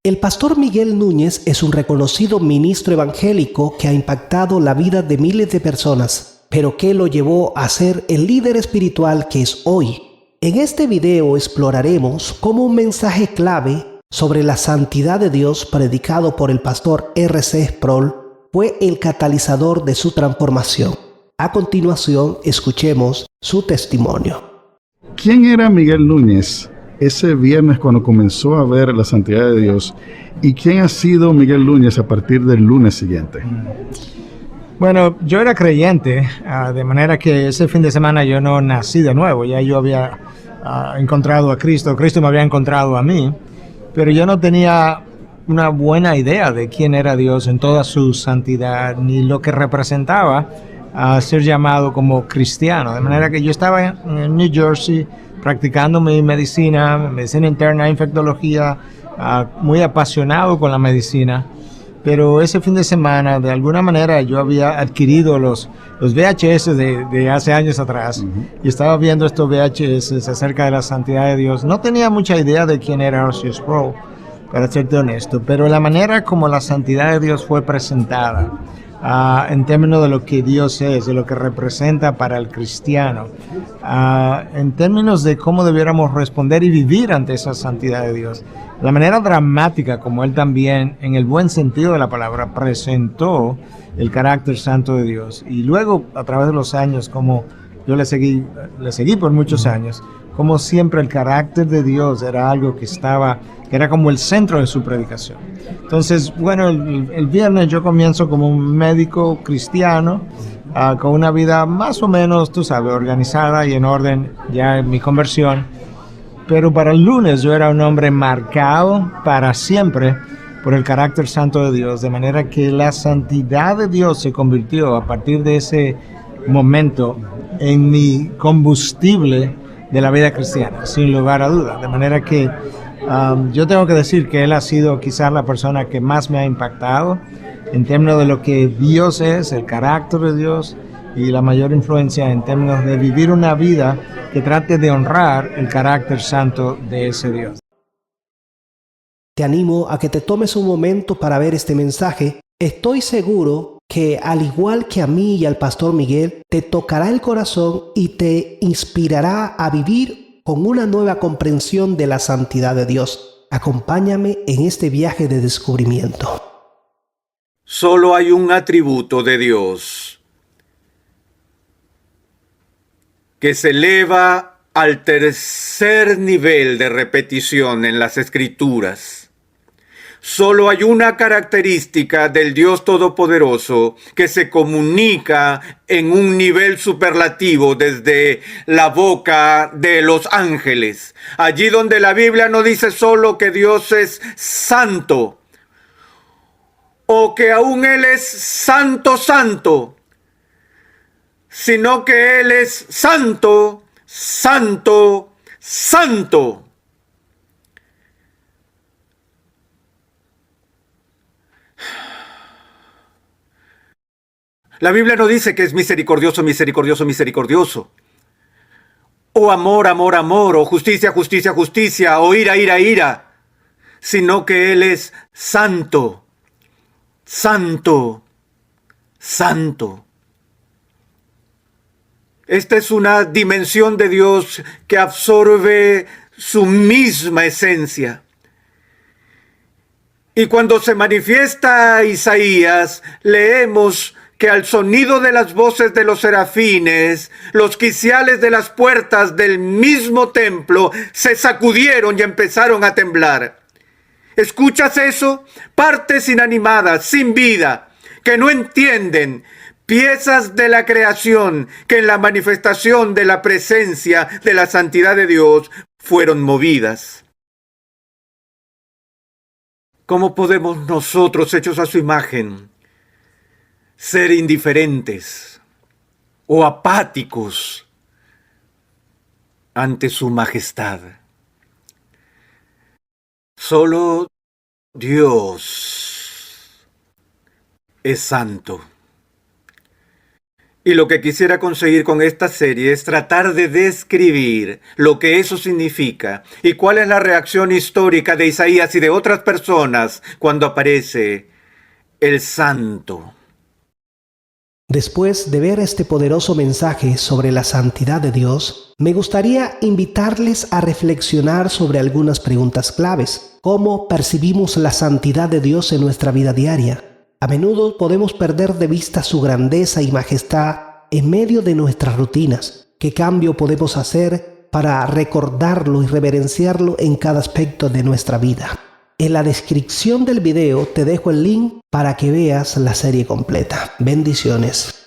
El pastor Miguel Núñez es un reconocido ministro evangélico que ha impactado la vida de miles de personas, pero que lo llevó a ser el líder espiritual que es hoy. En este video exploraremos cómo un mensaje clave sobre la santidad de Dios predicado por el pastor R.C. Sproul fue el catalizador de su transformación. A continuación, escuchemos su testimonio. ¿Quién era Miguel Núñez ese viernes cuando comenzó a ver la santidad de Dios? ¿Y quién ha sido Miguel Núñez a partir del lunes siguiente? Bueno, yo era creyente, de manera que ese fin de semana yo no nací de nuevo, ya yo había encontrado a Cristo, Cristo me había encontrado a mí, pero yo no tenía una buena idea de quién era Dios en toda su santidad, ni lo que representaba ser llamado como cristiano, de manera que yo estaba en New Jersey practicando mi medicina interna, infectología, muy apasionado con la medicina. Pero ese fin de semana, de alguna manera, yo había adquirido los VHS de hace años atrás y estaba viendo estos VHS acerca de la santidad de Dios. No tenía mucha idea de quién era R.C. Sproul, para serte honesto, pero la manera como la santidad de Dios fue presentada, en términos de lo que Dios es, de lo que representa para el cristiano, en términos de cómo debiéramos responder y vivir ante esa santidad de Dios, la manera dramática como Él también, en el buen sentido de la palabra, presentó el carácter santo de Dios. Y luego, a través de los años, como yo le seguí por muchos años, como siempre el carácter de Dios era algo que era como el centro de su predicación. Entonces, bueno, el viernes yo comienzo como un médico cristiano, con una vida más o menos, tú sabes, organizada y en orden ya en mi conversión. Pero para el lunes yo era un hombre marcado para siempre por el carácter santo de Dios, de manera que la santidad de Dios se convirtió a partir de ese momento en mi combustible de la vida cristiana, sin lugar a duda. De manera que yo tengo que decir que Él ha sido quizás la persona que más me ha impactado en términos de lo que Dios es, el carácter de Dios, y la mayor influencia en términos de vivir una vida que trate de honrar el carácter santo de ese Dios. Te animo a que te tomes un momento para ver este mensaje. Estoy seguro que, al igual que a mí y al pastor Miguel, te tocará el corazón y te inspirará a vivir con una nueva comprensión de la santidad de Dios. Acompáñame en este viaje de descubrimiento. Solo hay un atributo de Dios que se eleva al tercer nivel de repetición en las Escrituras. Solo hay una característica del Dios Todopoderoso que se comunica en un nivel superlativo desde la boca de los ángeles. Allí donde la Biblia no dice solo que Dios es santo o que aún Él es santo, santo, sino que Él es santo, santo, santo. La Biblia no dice que es misericordioso, misericordioso, misericordioso. O amor, amor, amor, o justicia, justicia, justicia, o ira, ira, ira. Sino que Él es santo, santo, santo. Esta es una dimensión de Dios que absorbe su misma esencia. Y cuando se manifiesta Isaías, leemos que al sonido de las voces de los serafines, los quiciales de las puertas del mismo templo se sacudieron y empezaron a temblar. ¿Escuchas eso? Partes inanimadas, sin vida, que no entienden, piezas de la creación que en la manifestación de la presencia de la santidad de Dios fueron movidas. ¿Cómo podemos nosotros, hechos a su imagen, ser indiferentes o apáticos ante su majestad? Solo Dios es santo. Y lo que quisiera conseguir con esta serie es tratar de describir lo que eso significa y cuál es la reacción histórica de Isaías y de otras personas cuando aparece el Santo. Después de ver este poderoso mensaje sobre la santidad de Dios, me gustaría invitarles a reflexionar sobre algunas preguntas claves. ¿Cómo percibimos la santidad de Dios en nuestra vida diaria? A menudo podemos perder de vista su grandeza y majestad en medio de nuestras rutinas. ¿Qué cambio podemos hacer para recordarlo y reverenciarlo en cada aspecto de nuestra vida? En la descripción del video te dejo el link para que veas la serie completa. Bendiciones.